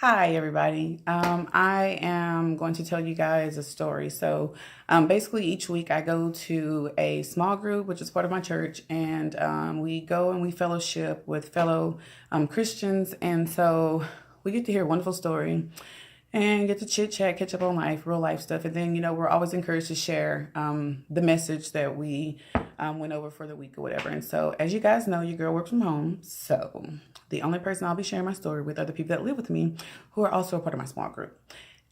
Hi, everybody. I am going to tell you guys a story. Basically, each week I go to a small group, which is part of my church, and we go and we fellowship with fellow Christians. And so we get to hear a wonderful story and get to chit chat, catch up on life, real life stuff. And then, we're always encouraged to share the message that we went over for the week or whatever. And so, as you guys know, your girl works from home. So, the only person I'll be sharing my story with are the people that live with me who are also a part of my small group.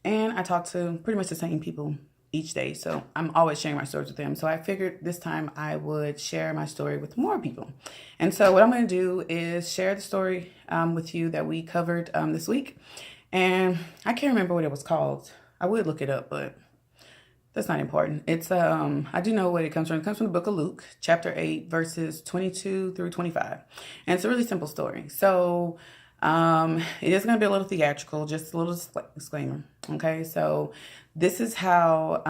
And I talk to pretty much the same people each day. So, I'm always sharing my stories with them. So, I figured this time I would share my story with more people. And so, what I'm going to do is share the story with you that we covered this week. And I can't remember what it was called. I would look it up, but that's not important. It's I do know what it comes from. It comes from the book of Luke, chapter 8, verses 22 through 25. And it's a really simple story. So it is going to be a little theatrical, just a little disclaimer. Okay, so this is how,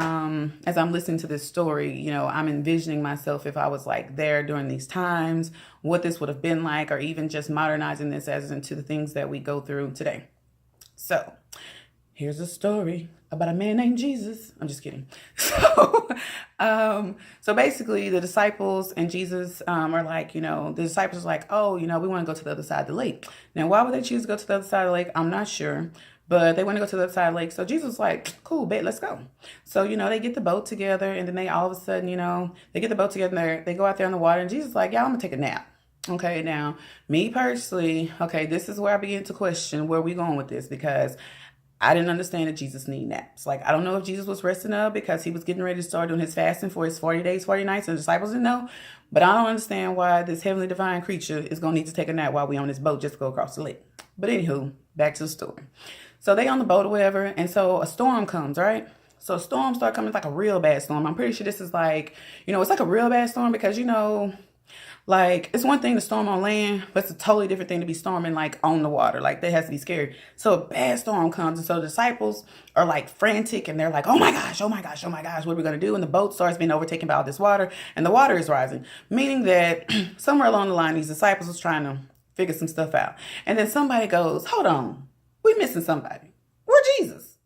as I'm listening to this story, I'm envisioning myself if I was like there during these times, what this would have been like, or even just modernizing this as into the things that we go through today. So here's a story about a man named Jesus. I'm just kidding. So basically the disciples and Jesus are like, the disciples are like, oh, we want to go to the other side of the lake. Now, why would they choose to go to the other side of the lake? I'm not sure. But they want to go to the other side of the lake. So Jesus was like, cool, bet, let's go. So, they get the boat together, and then they all of a sudden, they get the boat together and they go out there in the water, and Jesus is like, y'all, I'm going to take a nap. Okay, now, me personally, this is where I begin to question where we going with this, because I didn't understand that Jesus need naps. Like, I don't know if Jesus was resting up because he was getting ready to start doing his fasting for his 40 days, 40 nights, and the disciples didn't know. But I don't understand why this heavenly divine creature is going to need to take a nap while we on this boat just to go across the lake. But anywho, back to the story. So they on the boat or whatever, and so a storm comes, right? So a storm start coming, it's like a real bad storm. I'm pretty sure this is like, it's like a real bad storm because, like, it's one thing to storm on land, but it's a totally different thing to be storming, like, on the water. Like, that has to be scary. So a bad storm comes, and so the disciples are, like, frantic, and they're like, oh, my gosh, oh, my gosh, oh, my gosh, what are we going to do? And the boat starts being overtaken by all this water, and the water is rising, meaning that somewhere along the line, these disciples was trying to figure some stuff out. And then somebody goes, hold on, we missing somebody. Where's Jesus?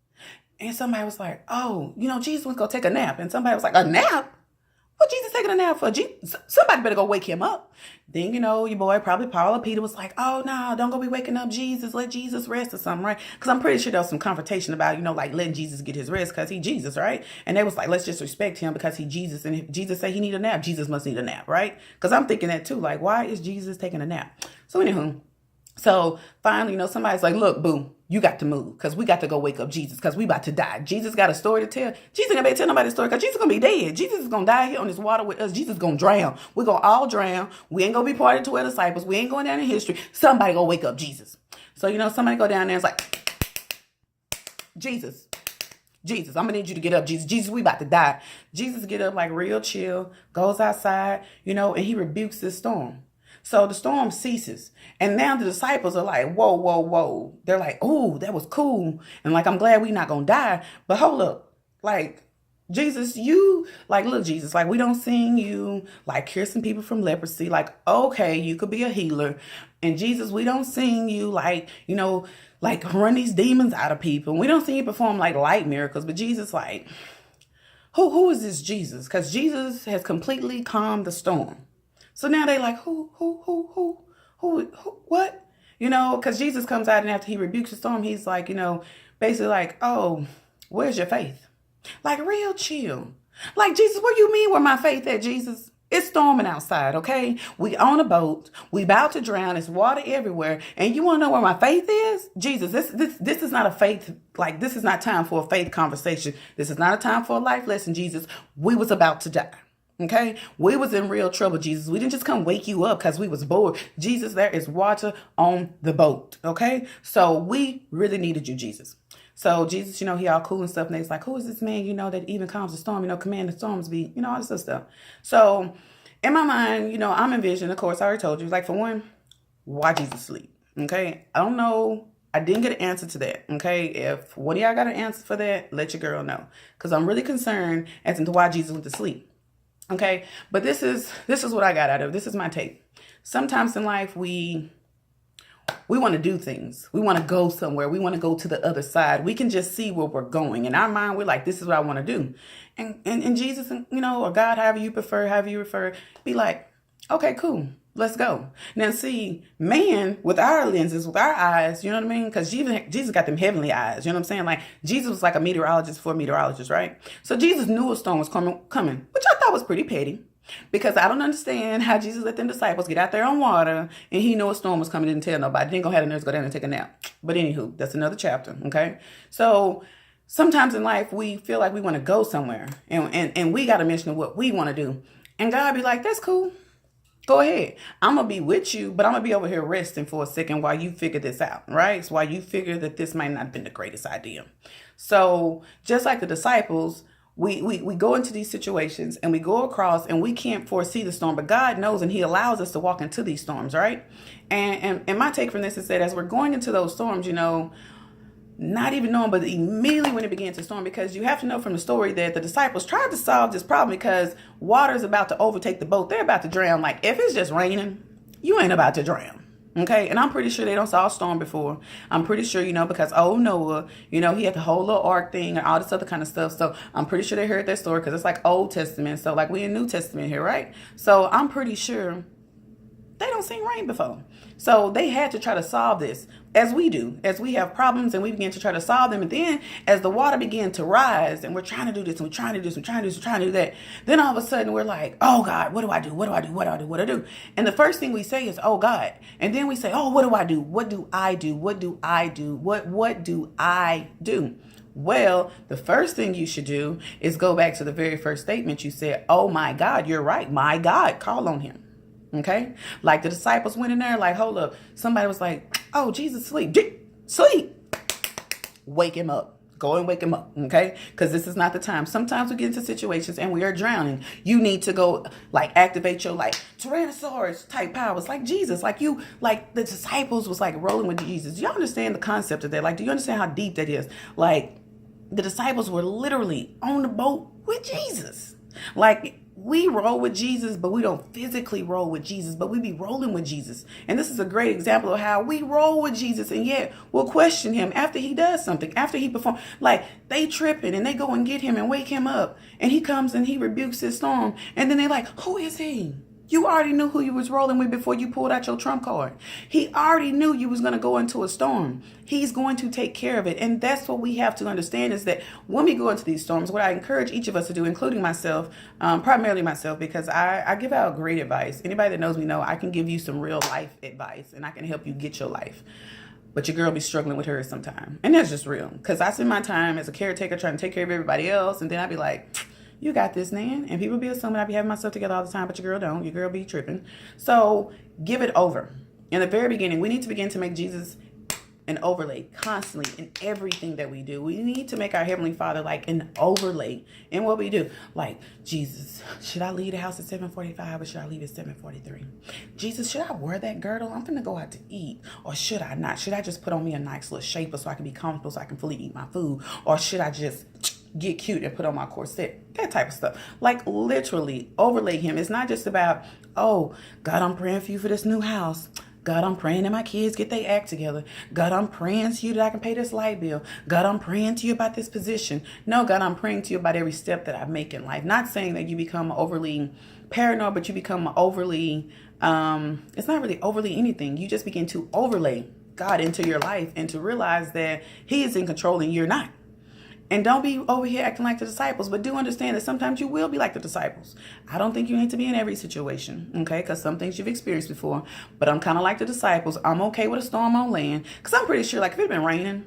And somebody was like, oh, Jesus was going to take a nap. And somebody was like, a nap? What Jesus taking a nap for? Somebody better go wake him up. Then, your boy, probably Paul or Peter, was like, oh, no, don't go be waking up Jesus. Let Jesus rest or something, right? Because I'm pretty sure there was some confrontation about, like letting Jesus get his rest because he Jesus, right? And they was like, let's just respect him because he Jesus. And if Jesus say he need a nap, Jesus must need a nap, right? Because I'm thinking that too. Like, why is Jesus taking a nap? So anywho, so finally, somebody's like, look, boo, you got to move because we got to go wake up Jesus because we about to die. Jesus got a story to tell. Jesus ain't going to tell nobody a story because Jesus going to be dead. Jesus is going to die here on this water with us. Jesus is going to drown. We're going to all drown. We ain't going to be part of the 12 disciples. We ain't going down in history. Somebody go wake up Jesus. So, somebody go down there and it's like, Jesus, I'm going to need you to get up, Jesus. Jesus, we about to die. Jesus get up like real chill, goes outside, and he rebukes this storm. So the storm ceases. And now the disciples are like, whoa, whoa, whoa. They're like, oh, that was cool. And like, I'm glad we not going to die. But hold up. Like, Jesus, look, Jesus, like, we don't seen you, like, cure some people from leprosy. Like, okay, you could be a healer. And Jesus, we don't seen you, like, like, run these demons out of people. We don't see you perform, like, light miracles. But Jesus, like, who is this Jesus? Because Jesus has completely calmed the storm. So now they like, who, what? Because Jesus comes out and after he rebukes the storm, he's like, basically like, oh, where's your faith? Like, real chill. Like, Jesus, what do you mean where my faith at, Jesus? It's storming outside, okay? We on a boat. We about to drown. It's water everywhere. And you want to know where my faith is? Jesus, this is not a faith, like, this is not time for a faith conversation. This is not a time for a life lesson, Jesus. We was about to die. Okay, we was in real trouble, Jesus. We didn't just come wake you up because we was bored. Jesus, there is water on the boat. Okay, so we really needed you, Jesus. So Jesus, he all cool and stuff. And he's like, who is this man, that even calms the storm, command the storms be, all this other stuff. So in my mind, I'm envisioning, of course, I already told you, like, for one, why Jesus sleep? Okay, I don't know. I didn't get an answer to that. Okay, if one of y'all got an answer for that, let your girl know. Because I'm really concerned as to why Jesus went to sleep. Okay, but this is what I got out of it. This is my take. Sometimes in life we we want to do things. We want to go somewhere. We want to go to the other side. We can just see where we're going. In our mind, we're like, this is what I want to do. And Jesus, or God, however you prefer, however you refer, be like, okay, cool. Let's go. Now, see, man, with our lenses, with our eyes, you know what I mean? Because Jesus got them heavenly eyes. You know what I'm saying? Like, Jesus was like a meteorologist for meteorologists, right? So Jesus knew a storm was coming, which I thought was pretty petty. Because I don't understand how Jesus let them disciples get out there on water and he knew a storm was coming, didn't tell nobody. Didn't go have the nurse go down and take a nap. But anywho, that's another chapter, okay? So sometimes in life, we feel like we want to go somewhere and we got to mention what we want to do. And God be like, that's cool. Go ahead. I'm going to be with you, but I'm going to be over here resting for a second while you figure this out, right? So while you figure that this might not have been the greatest idea. So just like the disciples, we go into these situations and we go across and we can't foresee the storm, but God knows and he allows us to walk into these storms, right? And my take from this is that as we're going into those storms, not even knowing, but immediately when it began to storm, because you have to know from the story that the disciples tried to solve this problem because water is about to overtake the boat. They're about to drown. Like, if it's just raining, you ain't about to drown. Okay. And I'm pretty sure they don't saw a storm before. I'm pretty sure, because old Noah, he had the whole little ark thing and all this other kind of stuff. So I'm pretty sure they heard that story because it's like Old Testament. So like we in New Testament here, right? So I'm pretty sure they don't see rain before. So they had to try to solve this as we do, as we have problems and we begin to try to solve them. And then as the water began to rise and we're trying to do this and we're trying to do this, we're trying to do this, we're trying to do that. Then all of a sudden we're like, oh God, what do I do? What do I do? What do I do? What do I do? And the first thing we say is, oh God. And then we say, oh, what do I do? What do I do? What do I do? What do I do? Well, the first thing you should do is go back to the very first statement you said, oh my God, you're right. My God, call on him. Okay. Like the disciples went in there like, hold up. Somebody was like, oh, Jesus, sleep. Wake him up. Go and wake him up. Okay. Because this is not the time. Sometimes we get into situations and we are drowning. You need to go like activate your like Tyrannosaurus type powers like Jesus. Like the disciples was like rolling with Jesus. Do you understand the concept of that? Like, do you understand how deep that is? Like the disciples were literally on the boat with Jesus. Like, we roll with Jesus, but we don't physically roll with Jesus, but we be rolling with Jesus. And this is a great example of how we roll with Jesus, and yet we'll question him after he does something, after he performs. Like, they tripping and they go and get him and wake him up, and he comes and he rebukes his storm, and then they're like, who is he? You already knew who you was rolling with before you pulled out your trump card. He already knew you was going to go into a storm. He's going to take care of it. And that's what we have to understand is that when we go into these storms, what I encourage each of us to do, including myself, primarily myself, because I give out great advice. Anybody that knows me know I can give you some real life advice and I can help you get your life. But your girl be struggling with hers sometime. And that's just real. Because I spend my time as a caretaker trying to take care of everybody else. And then I be like, you got this, Nan. And people be assuming I be having myself together all the time, but your girl don't. Your girl be tripping. So give it over. In the very beginning, we need to begin to make Jesus an overlay constantly in everything that we do. We need to make our Heavenly Father like an overlay in what we do. Like, Jesus, should I leave the house at 7:45 or should I leave at 7:43? Jesus, should I wear that girdle? I'm going to go out to eat. Or should I not? Should I just put on me a nice little shaper so I can be comfortable so I can fully eat my food? Or should I just get cute and put on my corset? That type of stuff. Like, literally overlay him. It's not just about, oh, God, I'm praying for you for this new house. God, I'm praying that my kids get their act together. God, I'm praying to you that I can pay this light bill. God, I'm praying to you about this position. No, God, I'm praying to you about every step that I make in life. Not saying that you become overly paranoid, but you become overly, it's not really overly anything. You just begin to overlay God into your life and to realize that he is in control and you're not. And don't be over here acting like the disciples, but do understand that sometimes you will be like the disciples. I don't think you need to be in every situation, okay? Because some things you've experienced before. But I'm kind of like the disciples. I'm okay with a storm on land. Because I'm pretty sure, like, if it had been raining,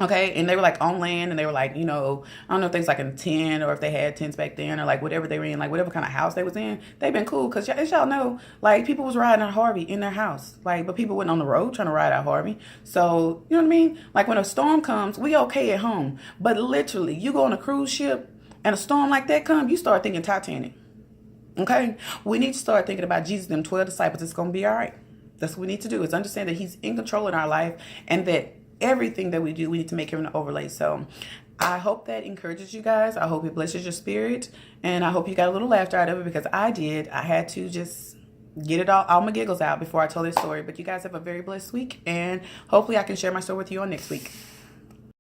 okay, and they were like on land and they were like, I don't know if they was like in a tent or if they had tents back then or like whatever they were in, like whatever kind of house they was in, they've been cool. Because as y'all know, like people was riding out Harvey in their house, like, but people went on the road trying to ride out Harvey. So, you know what I mean? Like when a storm comes, we okay at home. But literally, you go on a cruise ship and a storm like that comes, you start thinking Titanic. Okay? We need to start thinking about Jesus and them 12 disciples. It's going to be all right. That's what we need to do is understand that he's in control in our life and that everything that we do, we need to make him an overlay. So I hope that encourages you guys. I hope it blesses your spirit. And I hope you got a little laughter out of it because I did. I had to just get it all my giggles out before I told this story. But you guys have a very blessed week, and hopefully I can share my story with you on next week.